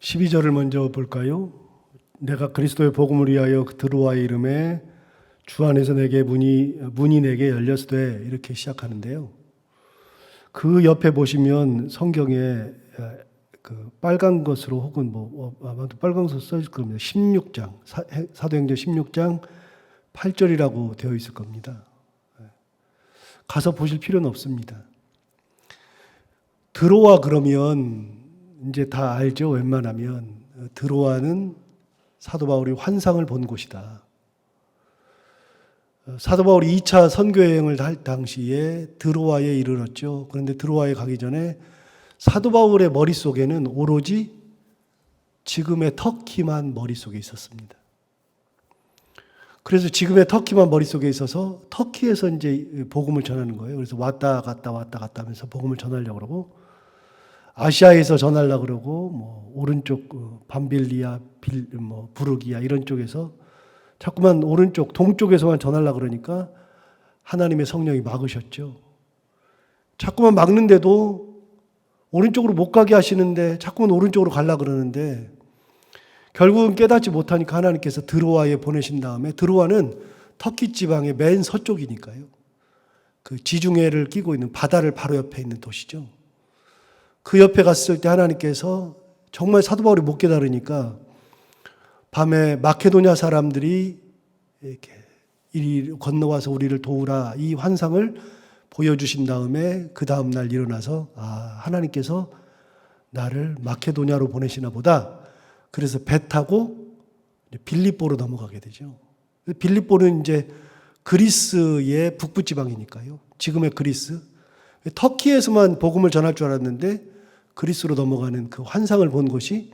12절을 먼저 볼까요? 내가 그리스도의 복음을 위하여 드로아의 이름에 주 안에서 내게 문이 내게 열렸으되, 이렇게 시작하는데요. 그 옆에 보시면 성경에 그 빨간 것으로 혹은 아마도 빨간 것으로 써있을 겁니다. 16장, 사도행전 16장 8절이라고 되어 있을 겁니다. 가서 보실 필요는 없습니다. 드로아 그러면 이제 다 알죠. 웬만하면 드로아는 사도 바울이 환상을 본 곳이다. 사도 바울이 2차 선교 여행을 할 당시에 드로아에 이르렀죠. 그런데 드로아에 가기 전에 사도 바울의 머릿속에는 오로지 지금의 터키만 머릿속에 있었습니다. 그래서 지금의 터키만 머릿속에 있어서 터키에서 이제 복음을 전하는 거예요. 그래서 왔다 갔다 하면서 복음을 전하려고 그러고, 아시아에서 전하려고 그러고, 오른쪽 밤빌리아, 부르기아 이런 쪽에서 자꾸만 오른쪽 동쪽에서만 전하려고 그러니까 하나님의 성령이 막으셨죠. 자꾸만 막는데도 오른쪽으로 못 가게 하시는데 자꾸만 오른쪽으로 가려고 그러는데, 결국은 깨닫지 못하니까 하나님께서 드로아에 보내신 다음에, 드로아는 터키 지방의 맨 서쪽이니까요. 그 지중해를 끼고 있는 바다를 바로 옆에 있는 도시죠. 그 옆에 갔을 때 하나님께서 정말 사도 바울이 못 깨달으니까 밤에 마케도냐 사람들이 이렇게 이리 건너와서 우리를 도우라, 이 환상을 보여주신 다음에 그 다음날 일어나서 하나님께서 나를 마케도냐로 보내시나 보다. 그래서 배 타고 빌립보로 넘어가게 되죠. 빌립보는 이제 그리스의 북부 지방이니까요. 지금의 그리스. 터키에서만 복음을 전할 줄 알았는데 그리스로 넘어가는 그 환상을 본 곳이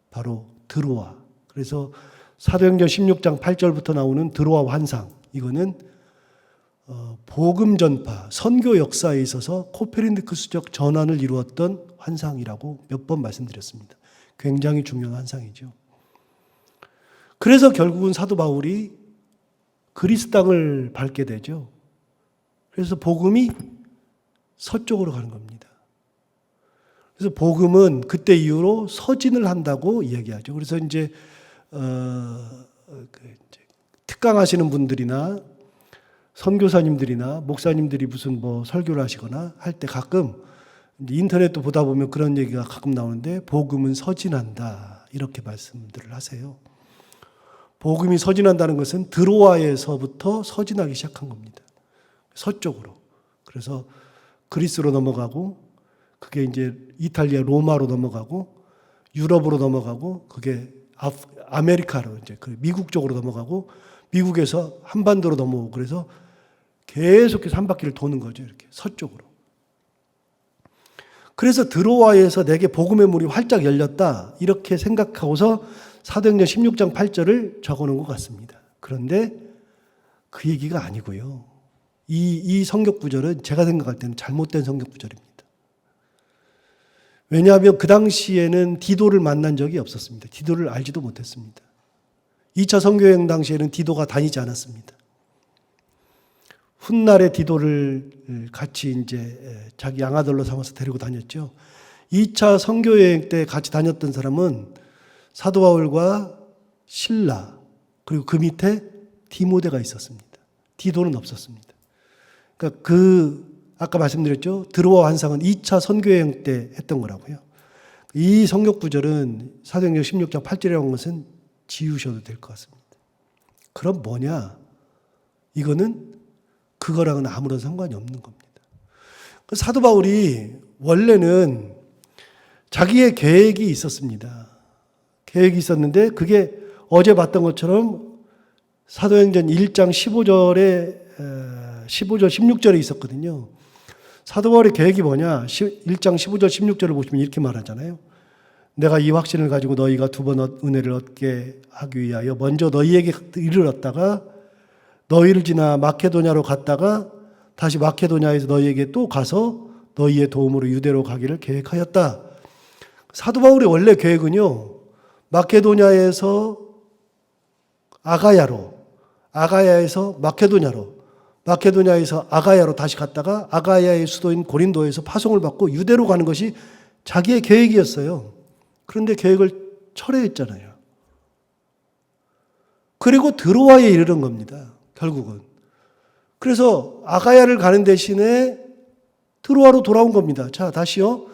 바로 드로아. 그래서 사도행전 16장 8절부터 나오는 드로아 환상, 이거는 복음 전파, 선교 역사에 있어서 코페르니쿠스적 전환을 이루었던 환상이라고 몇 번 말씀드렸습니다. 굉장히 중요한 환상이죠. 그래서 결국은 사도 바울이 그리스 땅을 밟게 되죠. 그래서 복음이 서쪽으로 가는 겁니다. 그래서 복음은 그때 이후로 서진을 한다고 이야기하죠. 그래서 이제 특강하시는 분들이나 선교사님들이나 목사님들이 무슨 설교를 하시거나 할 때 가끔 인터넷도 보다 보면 그런 얘기가 가끔 나오는데, 복음은 서진한다, 이렇게 말씀들을 하세요. 복음이 서진한다는 것은 드로아에서부터 서진하기 시작한 겁니다. 서쪽으로. 그래서 그리스로 넘어가고, 그게 이제 이탈리아 로마로 넘어가고, 유럽으로 넘어가고, 그게 아메리카로 이제 그 미국 쪽으로 넘어가고, 미국에서 한반도로 넘어오고, 그래서 계속해서 한 바퀴를 도는 거죠. 이렇게 서쪽으로. 그래서 드로아에서 내게 복음의 문이 활짝 열렸다, 이렇게 생각하고서 사도행전 16장 8절을 적어놓은 것 같습니다. 그런데 그 얘기가 아니고요. 이 성경 구절은 제가 생각할 때는 잘못된 성경 구절입니다. 왜냐하면 그 당시에는 디도를 만난 적이 없었습니다. 디도를 알지도 못했습니다. 2차 선교여행 당시에는 디도가 다니지 않았습니다. 훗날에 디도를 같이 이제 자기 양아들로 삼아서 데리고 다녔죠. 2차 선교여행 때 같이 다녔던 사람은 사도 바울과 실라, 그리고 그 밑에 디모데가 있었습니다. 디도는 없었습니다. 그러니까 아까 말씀드렸죠. 드로아 환상은 2차 선교여행 때 했던 거라고요. 이 성경 구절은 사도행전 16장 8절이라는 것은 지우셔도 될 것 같습니다. 그럼 뭐냐? 이거는 그거랑은 아무런 상관이 없는 겁니다. 사도 바울이 원래는 자기의 계획이 있었습니다. 계획이 있었는데 그게 어제 봤던 것처럼 사도행전 1장 15절, 16절에 있었거든요. 사도 바울의 계획이 뭐냐? 1장 15절, 16절을 보시면 이렇게 말하잖아요. 내가 이 확신을 가지고 너희가 두 번 은혜를 얻게 하기 위하여 먼저 너희에게 이르렀다가 너희를 지나 마케도냐로 갔다가 다시 마케도냐에서 너희에게 또 가서 너희의 도움으로 유대로 가기를 계획하였다. 사도 바울의 원래 계획은요, 마케도냐에서 아가야로, 아가야에서 마케도냐로, 마케도냐에서 아가야로 다시 갔다가 아가야의 수도인 고린도에서 파송을 받고 유대로 가는 것이 자기의 계획이었어요. 그런데 계획을 철회했잖아요. 그리고 드로아에 이르는 겁니다. 결국은. 그래서 아가야를 가는 대신에 드로아로 돌아온 겁니다. 자, 다시요.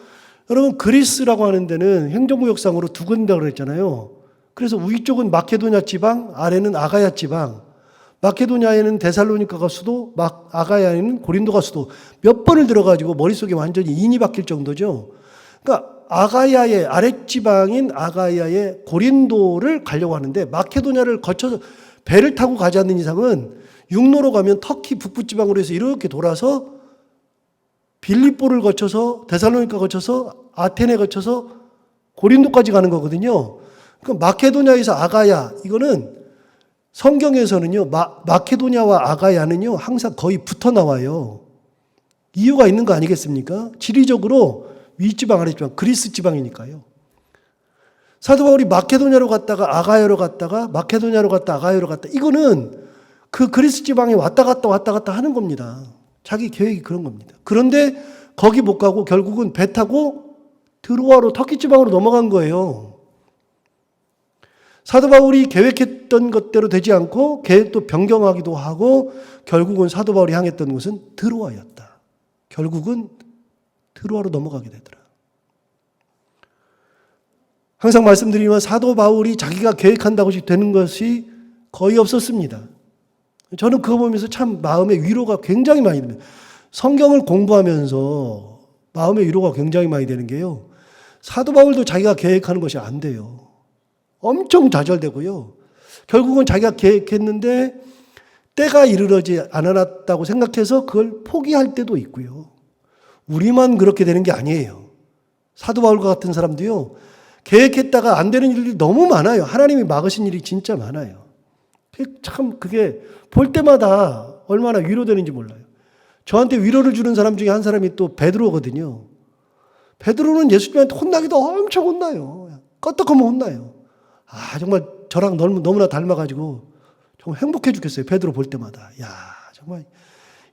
여러분, 그리스라고 하는 데는 행정구역상으로 두 군데라고 그랬잖아요. 그래서 위쪽은 마케도냐 지방, 아래는 아가야 지방. 마케도냐에는 데살로니카가 수도, 아가야에는 고린도가 수도. 몇 번을 들어가지고 머릿속에 완전히 인이 박힐 정도죠. 그러니까 아가야의 아랫지방인 아가야의 고린도를 가려고 하는데 마케도냐를 거쳐서 배를 타고 가지 않는 이상은 육로로 가면 터키 북부지방으로 해서 이렇게 돌아서 빌립보를 거쳐서 데살로니카 거쳐서 아테네 거쳐서 고린도까지 가는 거거든요. 그러니까 마케도냐에서 아가야, 이거는 성경에서는요, 마케도냐와 아가야는요, 항상 거의 붙어 나와요. 이유가 있는 거 아니겠습니까? 지리적으로 윗지방, 아랫지방, 그리스 지방이니까요. 사도 바울이 마케도냐로 갔다가 아가야로 갔다가 마케도냐로 갔다 아가야로 갔다. 이거는 그 그리스 지방에 왔다 갔다 하는 겁니다. 자기 계획이 그런 겁니다. 그런데 거기 못 가고 결국은 배 타고 드로아로 터키 지방으로 넘어간 거예요. 사도 바울이 계획했던 것대로 되지 않고 계획도 변경하기도 하고 결국은 사도 바울이 향했던 곳은 드로아였다. 결국은 드로아로 넘어가게 되더라. 항상 말씀드리지만 사도 바울이 자기가 계획한다고 되는 것이 거의 없었습니다. 저는 그거 보면서 참 마음의 위로가 굉장히 많이 됩니다. 성경을 공부하면서 마음의 위로가 굉장히 많이 되는 게요. 사도 바울도 자기가 계획하는 것이 안 돼요. 엄청 좌절되고요. 결국은 자기가 계획했는데 때가 이르러지 않았다고 생각해서 그걸 포기할 때도 있고요. 우리만 그렇게 되는 게 아니에요. 사도 바울과 같은 사람도요. 계획했다가 안 되는 일이 너무 많아요. 하나님이 막으신 일이 진짜 많아요. 참 그게 볼 때마다 얼마나 위로되는지 몰라요. 저한테 위로를 주는 사람 중에 한 사람이 또 베드로거든요. 베드로는 예수님한테 혼나기도 엄청 혼나요. 껐떡하면 혼나요. 정말 저랑 너무나 닮아가지고 정말 행복해 죽겠어요. 베드로 볼 때마다. 정말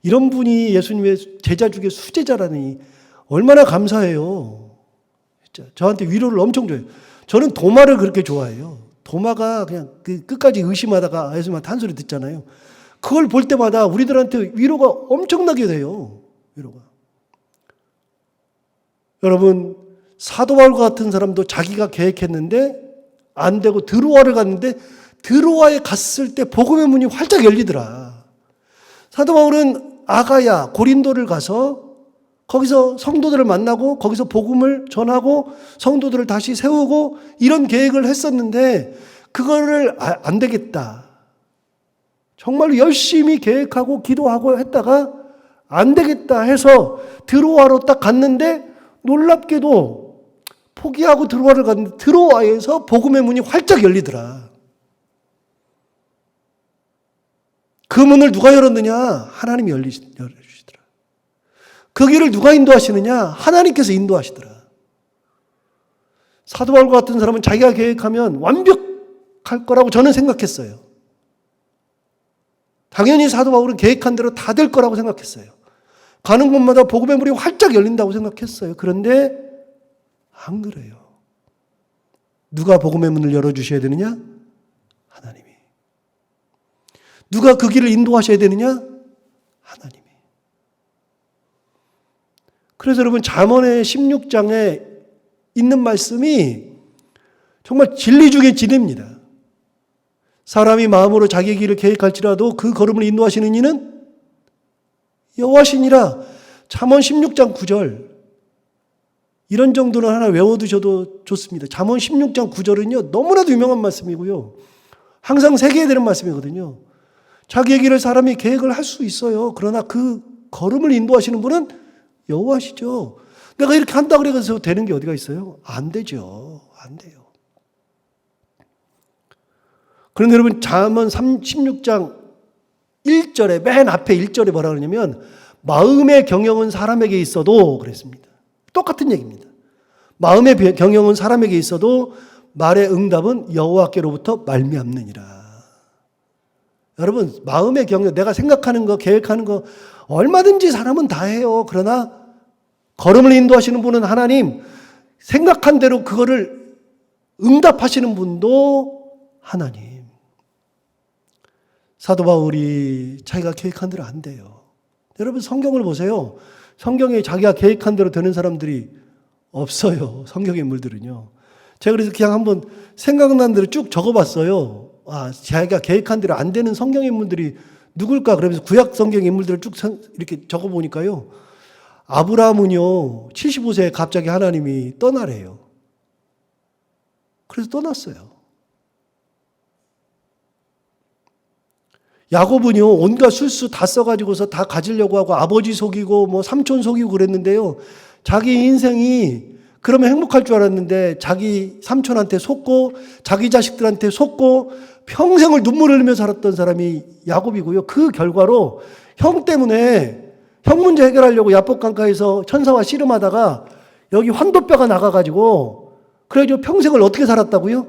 이런 분이 예수님의 제자 중에 수제자라니 얼마나 감사해요. 진짜 저한테 위로를 엄청 줘요. 저는 도마를 그렇게 좋아해요. 도마가 그냥 끝까지 의심하다가 예수님한테 한 소리 듣잖아요. 그걸 볼 때마다 우리들한테 위로가 엄청나게 돼요. 위로가. 여러분, 사도 바울과 같은 사람도 자기가 계획했는데 안 되고 드로아를 갔는데 드로아에 갔을 때 복음의 문이 활짝 열리더라. 사도 바울은 아가야, 고린도를 가서 거기서 성도들을 만나고 거기서 복음을 전하고 성도들을 다시 세우고 이런 계획을 했었는데 그거를 안 되겠다. 정말로 열심히 계획하고 기도하고 했다가 안 되겠다 해서 드로아로 딱 갔는데 놀랍게도 포기하고 드로아를 갔는데 드로아에서 복음의 문이 활짝 열리더라. 그 문을 누가 열었느냐? 하나님이 열어주시더라. 그 길을 누가 인도하시느냐? 하나님께서 인도하시더라. 사도 바울과 같은 사람은 자기가 계획하면 완벽할 거라고 저는 생각했어요. 당연히 사도 바울은 계획한 대로 다 될 거라고 생각했어요. 가는 곳마다 복음의 문이 활짝 열린다고 생각했어요. 그런데 안 그래요. 누가 복음의 문을 열어주셔야 되느냐? 하나님이. 누가 그 길을 인도하셔야 되느냐? 하나님이. 그래서 여러분 잠언의 16장에 있는 말씀이 정말 진리 중에 진리입니다. 사람이 마음으로 자기의 길을 계획할지라도 그 걸음을 인도하시는 이는 여호와시니라. 잠언 16장 9절. 이런 정도는 하나 외워두셔도 좋습니다. 잠언 16장 9절은요 너무나도 유명한 말씀이고요. 항상 새겨야 되는 말씀이거든요. 자기의 길을 사람이 계획을 할 수 있어요. 그러나 그 걸음을 인도하시는 분은 여호와시죠. 내가 이렇게 한다 그래서 되는 게 어디가 있어요? 안 되죠. 안 돼요. 그런데 여러분 잠언 16장 1절에 맨 앞에 1절에 뭐라 그러냐면 마음의 경영은 사람에게 있어도 그랬습니다. 똑같은 얘기입니다. 마음의 경영은 사람에게 있어도 말의 응답은 여호와께로부터 말미암느니라. 여러분 마음의 경영, 내가 생각하는 거 계획하는 거 얼마든지 사람은 다 해요. 그러나 걸음을 인도하시는 분은 하나님, 생각한 대로 그거를 응답하시는 분도 하나님. 사도 바울이 자기가 계획한 대로 안 돼요. 여러분 성경을 보세요. 성경에 자기가 계획한 대로 되는 사람들이 없어요. 성경의 인물들은요. 제가 그래서 그냥 한번 생각난 대로 쭉 적어봤어요. 자기가 계획한 대로 안 되는 성경의 인물들이 누굴까? 그러면서 구약 성경의 인물들을 쭉 이렇게 적어보니까요. 아브라함은요, 75세에 갑자기 하나님이 떠나래요. 그래서 떠났어요. 야곱은요, 온갖 술수 다 써가지고서 다 가지려고 하고 아버지 속이고 뭐 삼촌 속이고 그랬는데요. 자기 인생이 그러면 행복할 줄 알았는데 자기 삼촌한테 속고 자기 자식들한테 속고 평생을 눈물 흘리며 살았던 사람이 야곱이고요. 그 결과로 형 때문에 형 문제 해결하려고 야복강가에서 천사와 씨름하다가 여기 환도뼈가 나가가지고 그래가지고 평생을 어떻게 살았다고요?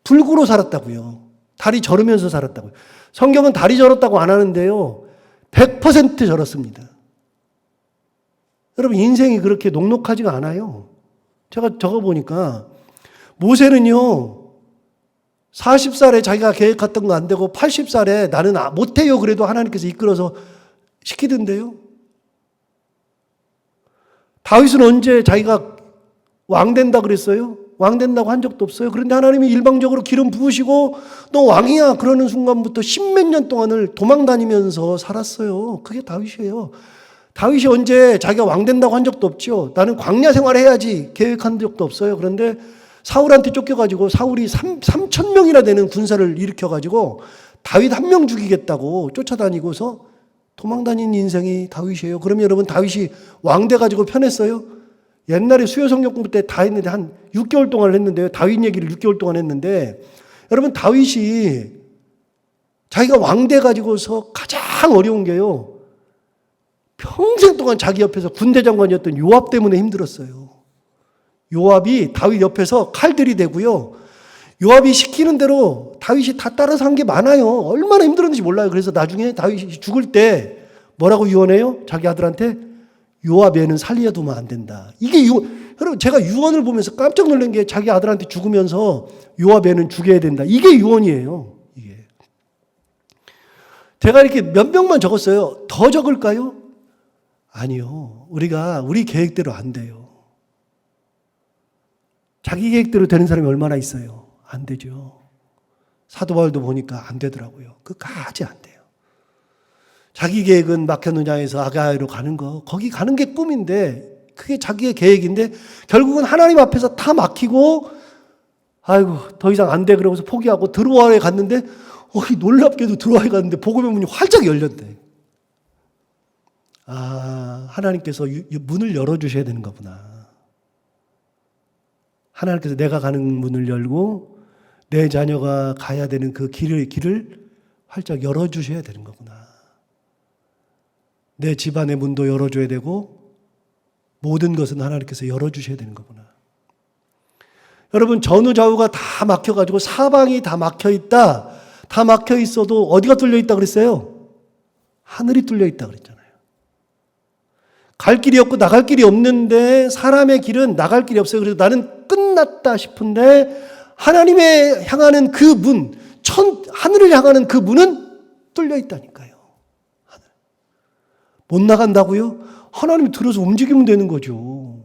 불구로 살았다고요. 다리 저르면서 살았다고요. 성경은 다리 저렸다고 안 하는데요. 100% 저렸습니다. 여러분 인생이 그렇게 녹록하지가 않아요. 제가 적어보니까 모세는요. 40살에 자기가 계획했던 거 안 되고 80살에 나는 못해요 그래도 하나님께서 이끌어서 시키던데요. 다윗은 언제 자기가 왕 된다 그랬어요? 왕 된다고 한 적도 없어요. 그런데 하나님이 일방적으로 기름 부으시고 너 왕이야 그러는 순간부터 10몇 년 동안을 도망 다니면서 살았어요. 그게 다윗이에요. 다윗이 언제 자기가 왕 된다고 한 적도 없죠. 나는 광야 생활 해야지 계획한 적도 없어요. 그런데 사울한테 쫓겨가지고 사울이 3,000명이나 되는 군사를 일으켜가지고 다윗 한 명 죽이겠다고 쫓아다니고서 도망다닌 인생이 다윗이에요. 그러면 여러분 다윗이 왕 돼가지고 편했어요? 옛날에 수요 성경 공부 때 다 했는데 한 6개월 동안 했는데요. 다윗 얘기를 6개월 동안 했는데 여러분 다윗이 자기가 왕 돼가지고서 가장 어려운 게요. 평생 동안 자기 옆에서 군대 장관이었던 요압 때문에 힘들었어요. 요압이 다윗 옆에서 칼들이 되고요. 요압이 시키는 대로 다윗이 다 따라서 한 게 많아요. 얼마나 힘들었는지 몰라요. 그래서 나중에 다윗이 죽을 때 뭐라고 유언해요? 자기 아들한테 요압 애는 살려두면 안 된다. 이게 여러분 제가 유언을 보면서 깜짝 놀란 게 자기 아들한테 죽으면서 요압 애는 죽여야 된다. 이게 유언이에요. 이게. 제가 이렇게 몇 명만 적었어요. 더 적을까요? 아니요. 우리 계획대로 안 돼요. 자기 계획대로 되는 사람이 얼마나 있어요? 안 되죠. 사도 바울도 보니까 안 되더라고요. 끝까지 안 돼요. 자기 계획은 마케도냐에서 아가야로 가는 거, 거기 가는 게 꿈인데 그게 자기의 계획인데 결국은 하나님 앞에서 다 막히고 아이고 더 이상 안 돼 그러면서 포기하고 드로아에 갔는데 놀랍게도 드로아에 갔는데 복음의 문이 활짝 열렸대. 하나님께서 문을 열어주셔야 되는 거구나. 하나님께서 내가 가는 문을 열고 내 자녀가 가야 되는 그 길을 활짝 열어주셔야 되는 거구나. 내 집안의 문도 열어줘야 되고 모든 것은 하나님께서 열어주셔야 되는 거구나. 여러분 전후좌우가 다 막혀가지고 사방이 다 막혀있다. 다 막혀있어도 어디가 뚫려있다 그랬어요? 하늘이 뚫려있다 그랬잖아요. 갈 길이 없고 나갈 길이 없는데 사람의 길은 나갈 길이 없어요. 그래서 나는 끝났다 싶은데 하나님의 향하는 그 문, 하늘을 향하는 그 문은 뚫려 있다니까요. 못 나간다고요? 하나님이 들어서 움직이면 되는 거죠.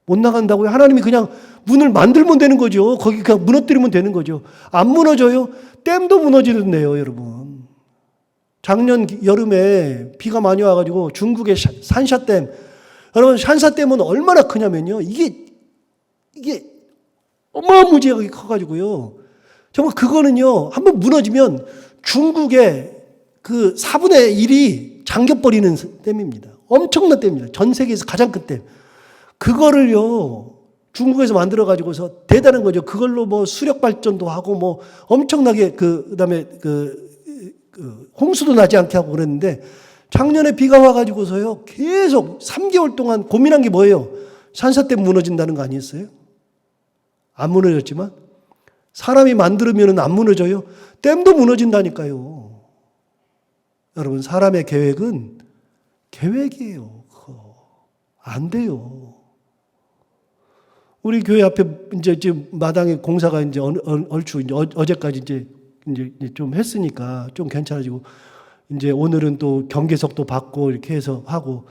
못 나간다고요? 하나님이 그냥 문을 만들면 되는 거죠. 거기 그냥 무너뜨리면 되는 거죠. 안 무너져요? 댐도 무너지는데요, 여러분. 작년 여름에 비가 많이 와가지고 중국의 산샤댐, 여러분 산샤댐은 얼마나 크냐면요. 이게 어마무지하게 커가지고요. 정말 그거는요. 한번 무너지면 중국의 그 4분의 1이 잠겨버리는 댐입니다. 엄청난 댐입니다. 전 세계에서 가장 큰 댐. 그거를요. 중국에서 만들어가지고서 대단한 거죠. 그걸로 뭐 수력 발전도 하고 뭐 엄청나게 그다음에 홍수도 나지 않게 하고 그랬는데 작년에 비가 와가지고서요. 계속 3개월 동안 고민한 게 뭐예요? 산사댐 무너진다는 거 아니었어요? 안 무너졌지만 사람이 만들면 안 무너져요. 댐도 무너진다니까요. 여러분 사람의 계획은 계획이에요. 그거. 안 돼요. 우리 교회 앞에 이제 지금 마당에 공사가 이제 얼추 이제 어제까지 이제 좀 했으니까 좀 괜찮아지고, 이제 오늘은 또 경계석도 받고 이렇게 해서 하고,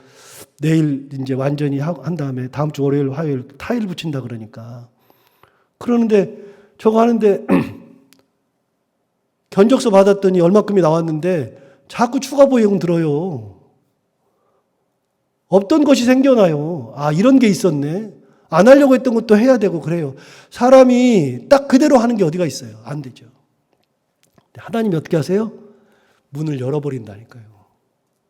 내일 이제 완전히 한 다음에 다음 주 월요일 화요일 타일 붙인다 그러니까. 그러는데 저거 하는데 견적서 받았더니 얼마큼이 나왔는데 자꾸 추가 보여금 들어요. 없던 것이 생겨나요. 아, 이런 게 있었네. 안 하려고 했던 것도 해야 되고 그래요. 사람이 딱 그대로 하는 게 어디가 있어요? 안 되죠. 하나님이 어떻게 하세요? 문을 열어버린다니까요.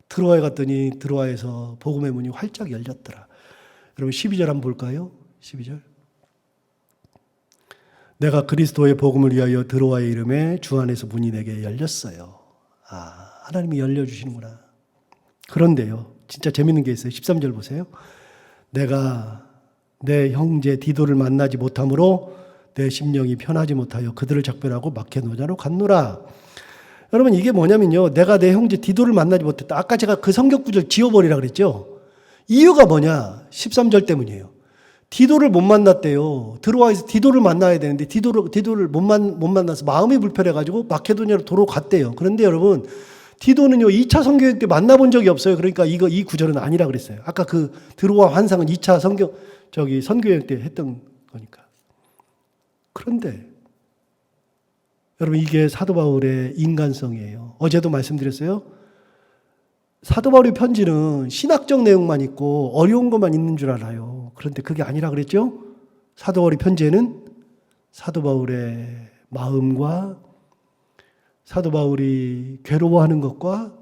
드로아에 갔더니 드로아에서 복음의 문이 활짝 열렸더라. 여러분 12절 한번 볼까요? 12절. 내가 그리스도의 복음을 위하여 드로아의 이름에 주 안에서 문이 내게 열렸어요. 아, 하나님이 열려주시는구나. 그런데요, 진짜 재밌는 게 있어요. 13절 보세요. 내가 내 형제 디도를 만나지 못함으로 내 심령이 편하지 못하여 그들을 작별하고 마케도냐로 갔노라. 여러분 이게 뭐냐면요, 내가 내 형제 디도를 만나지 못했다. 아까 제가 그 성경 구절 지워버리라 그랬죠. 이유가 뭐냐? 13절 때문이에요. 디도를 못 만났대요. 드로아에서 디도를 만나야 되는데 디도를 못 만나서 마음이 불편해가지고 마케도냐로 도로 갔대요. 그런데 여러분 디도는요 2차 선교회 때 만나본 적이 없어요. 그러니까 이 구절은 아니라 그랬어요. 아까 그 드로아 환상은 2차 선교회 때 했던 거니까. 그런데 여러분 이게 사도 바울의 인간성이에요. 어제도 말씀드렸어요. 사도 바울의 편지는 신학적 내용만 있고 어려운 것만 있는 줄 알아요. 그런데 그게 아니라 그랬죠. 사도 바울의 편지에는 사도 바울의 마음과 사도 바울이 괴로워하는 것과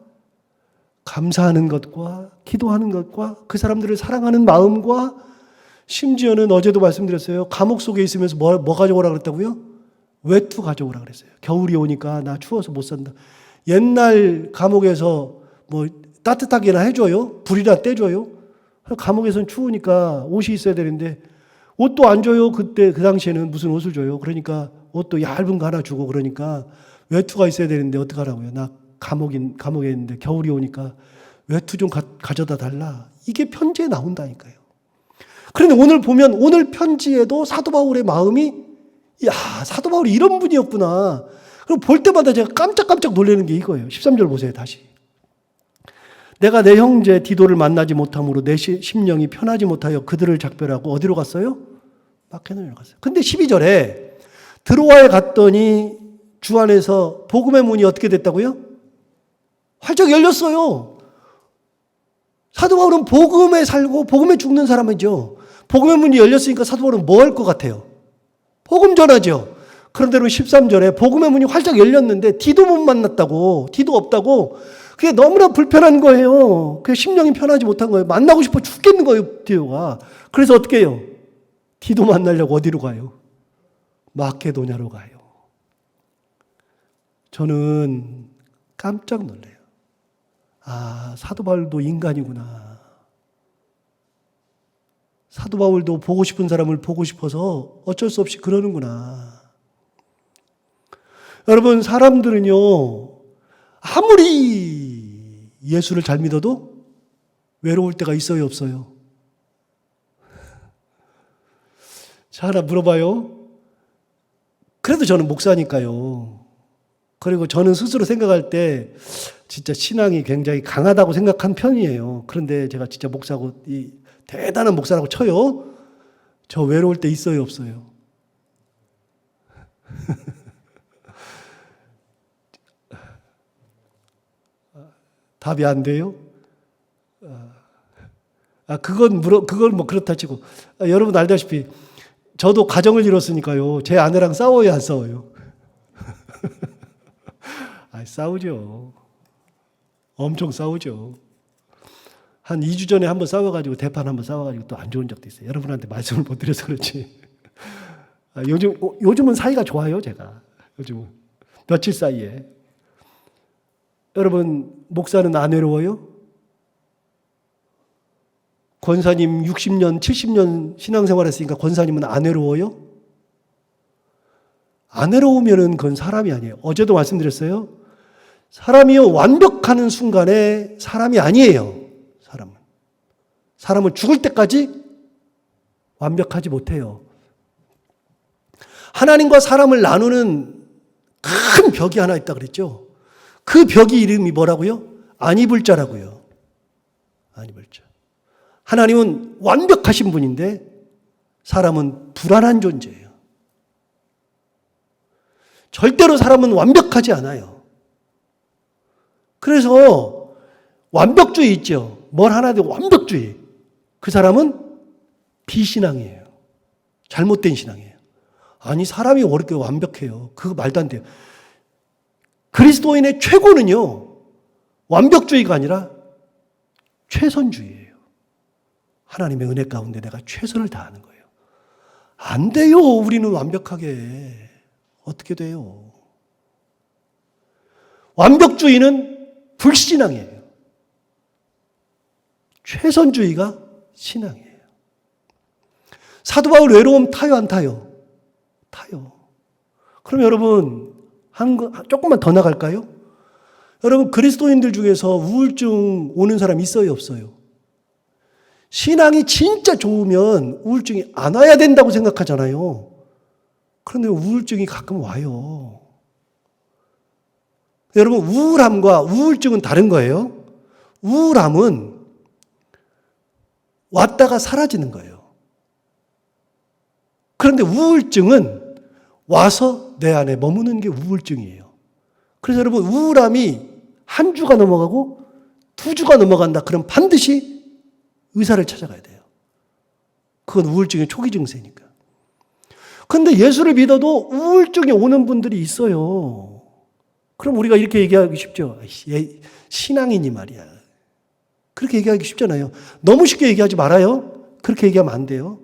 감사하는 것과 기도하는 것과 그 사람들을 사랑하는 마음과 심지어는 어제도 말씀드렸어요. 감옥 속에 있으면서 뭐 가져오라 그랬다고요? 외투 가져오라 그랬어요. 겨울이 오니까 나 추워서 못 산다. 옛날 감옥에서 뭐 따뜻하게나 해줘요. 불이나 떼줘요. 감옥에서는 추우니까 옷이 있어야 되는데 옷도 안 줘요. 그때 그 당시에는 무슨 옷을 줘요. 그러니까 옷도 얇은 거 하나 주고 그러니까 외투가 있어야 되는데 어떡하라고요. 나 감옥에 있는데 겨울이 오니까 외투 좀 가져다 달라. 이게 편지에 나온다니까요. 그런데 오늘 보면 오늘 편지에도 사도 바울의 마음이 야, 사도 바울이 이런 분이었구나. 그럼 볼 때마다 제가 깜짝깜짝 놀라는 게 이거예요. 13절 보세요, 다시. 내가 내 형제 디도를 만나지 못함으로 내 심령이 편하지 못하여 그들을 작별하고 어디로 갔어요? 마케도냐로 갔어요. 근데 12절에 드로아에 갔더니 주 안에서 복음의 문이 어떻게 됐다고요? 활짝 열렸어요. 사도 바울은 복음에 살고 복음에 죽는 사람이죠. 복음의 문이 열렸으니까 사도 바울은 뭐 할 것 같아요? 복음 전하죠. 그런데 13절에 복음의 문이 활짝 열렸는데 디도 못 만났다고, 디도 없다고, 그게 너무나 불편한 거예요. 그게 심령이 편하지 못한 거예요. 만나고 싶어 죽겠는 거예요, 디도가. 그래서 어떻게 해요? 디도 만나려고 어디로 가요? 마케도냐로 가요. 저는 깜짝 놀래요. 아, 사도 바울도 인간이구나. 사도 바울도 보고 싶은 사람을 보고 싶어서 어쩔 수 없이 그러는구나. 여러분, 사람들은요, 아무리 예수를 잘 믿어도 외로울 때가 있어요, 없어요? 자, 하나 물어봐요. 그래도 저는 목사니까요. 그리고 저는 스스로 생각할 때 진짜 신앙이 굉장히 강하다고 생각한 편이에요. 그런데 제가 진짜 목사고, 대단한 목사라고 쳐요. 저 외로울 때 있어요, 없어요? 답이 안 돼요? 그건 뭐 그렇다 치고. 여러분 알다시피, 저도 가정을 이뤘으니까요. 제 아내랑 싸워요, 안 싸워요? 싸우죠. 엄청 싸우죠. 한 2주 전에 한번 싸워가지고, 대판 한번 싸워가지고 또 안 좋은 적도 있어요. 여러분한테 말씀을 못 드려서 그렇지. 요즘은 사이가 좋아요, 제가. 요즘은. 며칠 사이에. 여러분, 목사는 안 외로워요? 권사님 60년, 70년 신앙생활 했으니까 권사님은 안 외로워요? 안 외로우면은 그건 사람이 아니에요. 어제도 말씀드렸어요. 사람이요, 완벽하는 순간에 사람이 아니에요. 사람은 죽을 때까지 완벽하지 못해요. 하나님과 사람을 나누는 큰 벽이 하나 있다 그랬죠. 그 벽이 이름이 뭐라고요? 안 입을 자라고요. 안 입을 자. 하나님은 완벽하신 분인데 사람은 불안한 존재예요. 절대로 사람은 완벽하지 않아요. 그래서 완벽주의 있죠. 뭘 하나도 완벽주의. 그 사람은 비신앙이에요. 잘못된 신앙이에요. 아니 사람이 왜 이렇게 완벽해요? 그거 말도 안 돼요. 그리스도인의 최고는요. 완벽주의가 아니라 최선주의예요. 하나님의 은혜 가운데 내가 최선을 다하는 거예요. 안 돼요. 우리는 완벽하게. 어떻게 돼요? 완벽주의는 불신앙이에요. 최선주의가 신앙이에요. 사도 바울 외로움 타요, 안 타요? 타요. 그럼 여러분, 조금만 더 나갈까요? 여러분, 그리스도인들 중에서 우울증 오는 사람 있어요, 없어요? 신앙이 진짜 좋으면 우울증이 안 와야 된다고 생각하잖아요. 그런데 우울증이 가끔 와요. 여러분, 우울함과 우울증은 다른 거예요. 우울함은 왔다가 사라지는 거예요. 그런데 우울증은 와서 내 안에 머무는 게 우울증이에요. 그래서 여러분, 우울함이 한 주가 넘어가고 두 주가 넘어간다. 그럼 반드시 의사를 찾아가야 돼요. 그건 우울증의 초기 증세니까. 그런데 예수를 믿어도 우울증이 오는 분들이 있어요. 그럼 우리가 이렇게 얘기하기 쉽죠. 신앙이니 말이야. 그렇게 얘기하기 쉽잖아요. 너무 쉽게 얘기하지 말아요. 그렇게 얘기하면 안 돼요.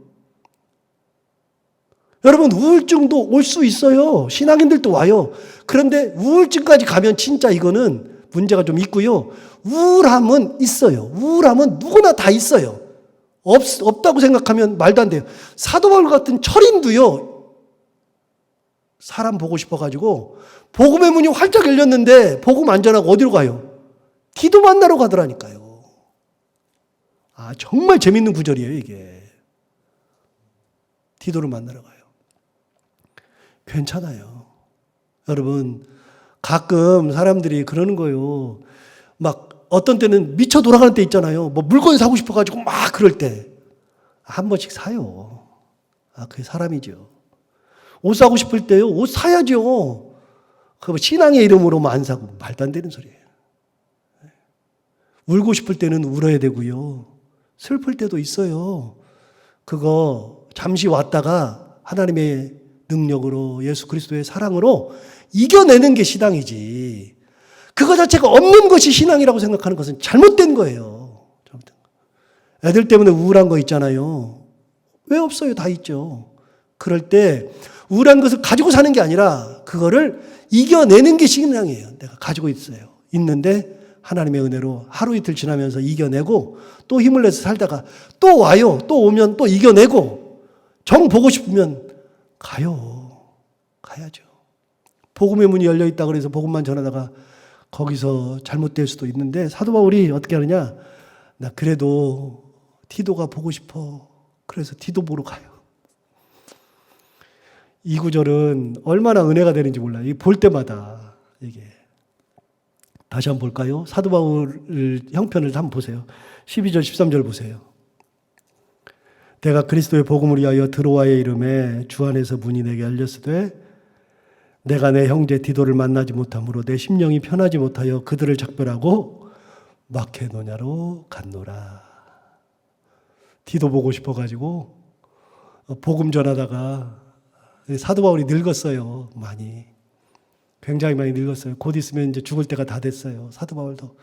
여러분, 우울증도 올 수 있어요. 신앙인들도 와요. 그런데 우울증까지 가면 진짜 이거는 문제가 좀 있고요. 우울함은 있어요. 우울함은 누구나 다 있어요. 없다고 생각하면 말도 안 돼요. 사도 바울 같은 철인도요. 사람 보고 싶어가지고 복음의 문이 활짝 열렸는데 복음 안 전하고 어디로 가요? 디도 만나러 가더라니까요. 아, 정말 재밌는 구절이에요, 이게. 디도를 만나러 가요. 괜찮아요. 여러분, 가끔 사람들이 그러는 거예요. 막 어떤 때는 미쳐 돌아가는 때 있잖아요. 뭐 물건 사고 싶어가지고 막 그럴 때. 한 번씩 사요. 아, 그게 사람이죠. 옷 사고 싶을 때요. 옷 사야죠. 그 신앙의 이름으로만 안 사고 말도 안 되는 소리예요. 울고 싶을 때는 울어야 되고요. 슬플 때도 있어요. 그거 잠시 왔다가 하나님의 능력으로 예수 그리스도의 사랑으로 이겨내는 게 신앙이지. 그거 자체가 없는 것이 신앙이라고 생각하는 것은 잘못된 거예요. 잘못된 거. 애들 때문에 우울한 거 있잖아요. 왜 없어요? 다 있죠. 그럴 때 우울한 것을 가지고 사는 게 아니라 그거를 이겨내는 게 신앙이에요. 내가 가지고 있어요. 있는데 하나님의 은혜로 하루 이틀 지나면서 이겨내고 또 힘을 내서 살다가 또 와요. 또 오면 또 이겨내고 정 보고 싶으면 가요. 가야죠. 복음의 문이 열려 있다고 해서 복음만 전하다가 거기서 잘못될 수도 있는데 사도 바울이 어떻게 하느냐? 나 그래도 디도가 보고 싶어. 그래서 디도 보러 가요. 이 구절은 얼마나 은혜가 되는지 몰라요. 볼 때마다 이게. 다시 한번 볼까요? 사도 바울 형편을 한번 보세요. 12절, 13절 보세요. 내가 그리스도의 복음을 위하여 드로아의 이름에 주 안에서 문이 내게 열렸으되 내가 내 형제 디도를 만나지 못함으로 내 심령이 편하지 못하여 그들을 작별하고 마케도냐로 갔노라. 디도 보고 싶어가지고 복음 전하다가 사도 바울이 늙었어요. 많이. 굉장히 많이 늙었어요. 곧 있으면 이제 죽을 때가 다 됐어요. 사도 바울도.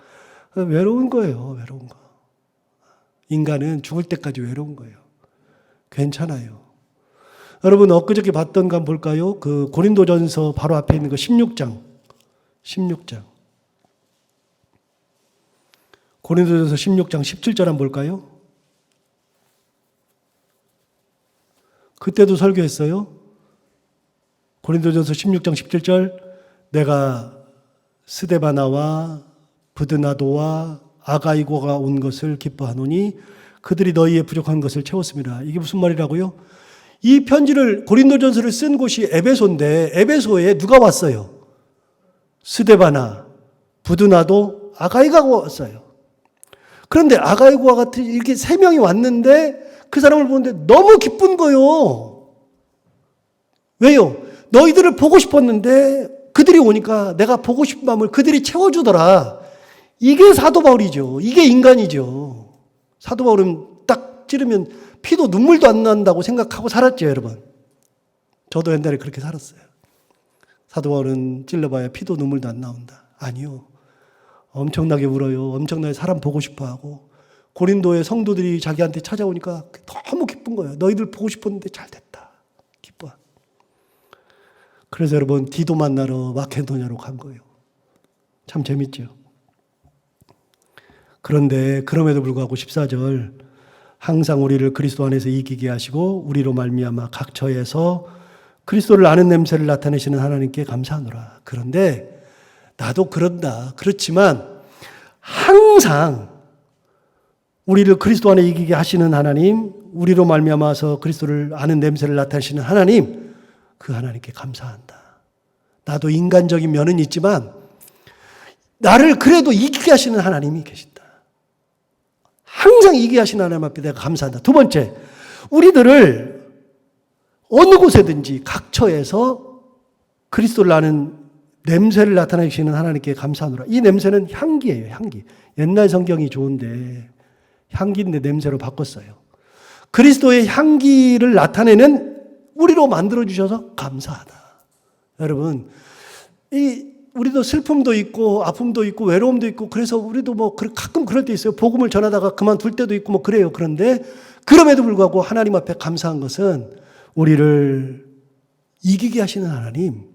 외로운 거예요. 외로운 거. 인간은 죽을 때까지 외로운 거예요. 괜찮아요. 여러분 엊그저께 봤던 거 한번 볼까요? 그 고린도전서 바로 앞에 있는 거 16장. 16장. 고린도전서 16장 17절 한번 볼까요? 그때도 설교했어요. 고린도전서 16장 17절 내가 스데바나와 브드나도와 아가이고가 온 것을 기뻐하노니 그들이 너희의 부족한 것을 채웠습니다. 이게 무슨 말이라고요? 이 편지를 고린도전서를 쓴 곳이 에베소인데 에베소에 누가 왔어요? 스데바나, 부드나도, 아가이가 왔어요. 그런데 아가이고와 같은 이렇게 세 명이 왔는데 그 사람을 보는데 너무 기쁜 거요. 왜요? 너희들을 보고 싶었는데 그들이 오니까 내가 보고 싶은 마음을 그들이 채워주더라. 이게 사도 바울이죠. 이게 인간이죠. 사도 바울은 딱 찌르면 피도 눈물도 안 난다고 생각하고 살았죠, 여러분. 저도 옛날에 그렇게 살았어요. 사도 바울은 찔러봐야 피도 눈물도 안 나온다. 아니요. 엄청나게 울어요. 엄청나게 사람 보고 싶어하고 고린도의 성도들이 자기한테 찾아오니까 너무 기쁜 거예요. 너희들 보고 싶었는데 잘 됐다. 기뻐. 그래서 여러분 디도 만나러 마케도냐로 간 거예요. 참 재밌죠. 그런데 그럼에도 불구하고 14절 항상 우리를 그리스도 안에서 이기게 하시고 우리로 말미암아 각 처에서 그리스도를 아는 냄새를 나타내시는 하나님께 감사하노라. 그런데 나도 그런다. 그렇지만 항상 우리를 그리스도 안에 이기게 하시는 하나님, 우리로 말미암아서 그리스도를 아는 냄새를 나타내시는 하나님, 그 하나님께 감사한다. 나도 인간적인 면은 있지만 나를 그래도 이기게 하시는 하나님이 계신다. 항상 이기게 하시는 하나님 앞에 내가 감사한다. 두 번째, 우리들을 어느 곳에든지 각처에서 그리스도를 아는 냄새를 나타내시는 하나님께 감사하노라. 이 냄새는 향기예요, 향기. 옛날 성경이 좋은데 향기인데 냄새로 바꿨어요. 그리스도의 향기를 나타내는 우리로 만들어주셔서 감사하다. 여러분, 우리도 슬픔도 있고 아픔도 있고 외로움도 있고 그래서 우리도 뭐 가끔 그럴 때 있어요. 복음을 전하다가 그만둘 때도 있고 뭐 그래요. 그런데 그럼에도 불구하고 하나님 앞에 감사한 것은 우리를 이기게 하시는 하나님,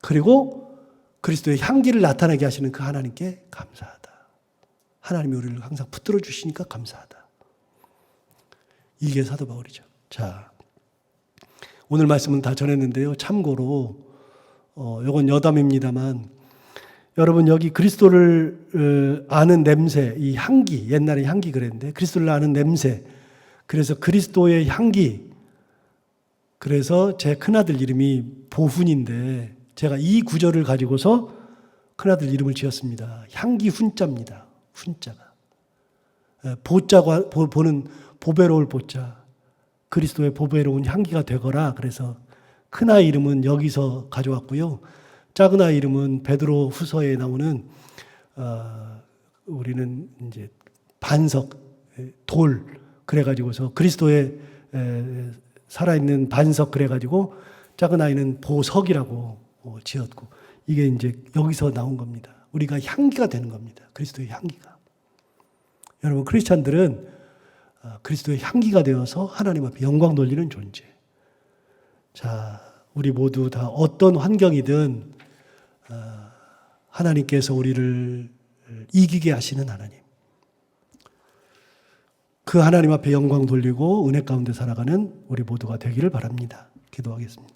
그리고 그리스도의 향기를 나타내게 하시는 그 하나님께 감사하다. 하나님이 우리를 항상 붙들어 주시니까 감사하다. 이게 사도 바울이죠. 자, 오늘 말씀은 다 전했는데요. 참고로 이건 여담입니다만 여러분 여기 그리스도를 아는 냄새, 이 향기, 옛날에 향기 그랬는데 그리스도를 아는 냄새, 그래서 그리스도의 향기, 그래서 제 큰아들 이름이 보훈인데 제가 이 구절을 가지고서 큰아들 이름을 지었습니다. 향기 훈자입니다. 훈자가. 보자가, 보는 보배로울 보자. 그리스도의 보배로운 향기가 되거라. 그래서 큰아이 이름은 여기서 가져왔고요. 작은아이 이름은 베드로 후서에 나오는, 우리는 이제 반석, 돌, 그래가지고서 그리스도의 살아있는 반석 그래가지고 작은아이는 보석이라고 지었고, 이게 이제 여기서 나온 겁니다. 우리가 향기가 되는 겁니다. 그리스도의 향기가. 여러분, 크리스찬들은 그리스도의 향기가 되어서 하나님 앞에 영광 돌리는 존재. 자, 우리 모두 다 어떤 환경이든 하나님께서 우리를 이기게 하시는 하나님. 그 하나님 앞에 영광 돌리고 은혜 가운데 살아가는 우리 모두가 되기를 바랍니다. 기도하겠습니다.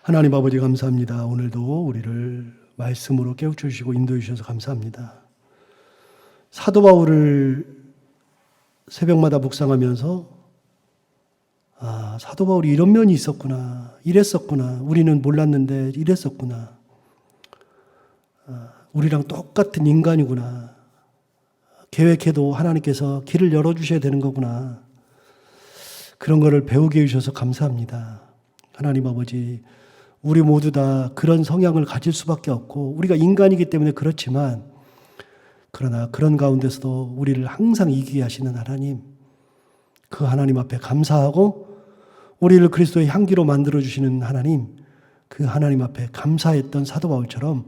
하나님 아버지 감사합니다. 오늘도 우리를 말씀으로 깨우쳐주시고 인도해 주셔서 감사합니다. 사도 바울을 새벽마다 묵상하면서 사도 바울이 이런 면이 있었구나, 이랬었구나, 우리는 몰랐는데 이랬었구나, 우리랑 똑같은 인간이구나, 계획해도 하나님께서 길을 열어주셔야 되는 거구나, 그런 거를 배우게 해주셔서 감사합니다. 하나님 아버지, 우리 모두 다 그런 성향을 가질 수밖에 없고 우리가 인간이기 때문에 그렇지만, 그러나 그런 가운데서도 우리를 항상 이기게 하시는 하나님, 그 하나님 앞에 감사하고 우리를 그리스도의 향기로 만들어주시는 하나님, 그 하나님 앞에 감사했던 사도 바울처럼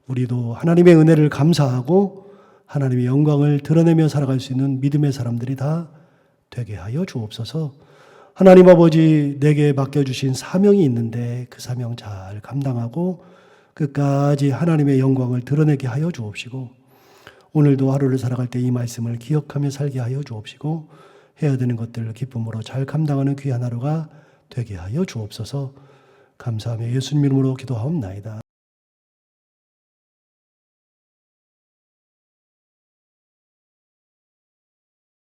우리도 하나님의 은혜를 감사하고 하나님의 영광을 드러내며 살아갈 수 있는 믿음의 사람들이 다 되게 하여 주옵소서. 하나님 아버지, 내게 맡겨주신 사명이 있는데 그 사명 잘 감당하고 끝까지 하나님의 영광을 드러내게 하여 주옵시고, 오늘도 하루를 살아갈 때 이 말씀을 기억하며 살게 하여 주옵시고, 해야 되는 것들을 기쁨으로 잘 감당하는 귀한 하루가 되게 하여 주옵소서. 감사하며 예수님 이름으로 기도하옵나이다.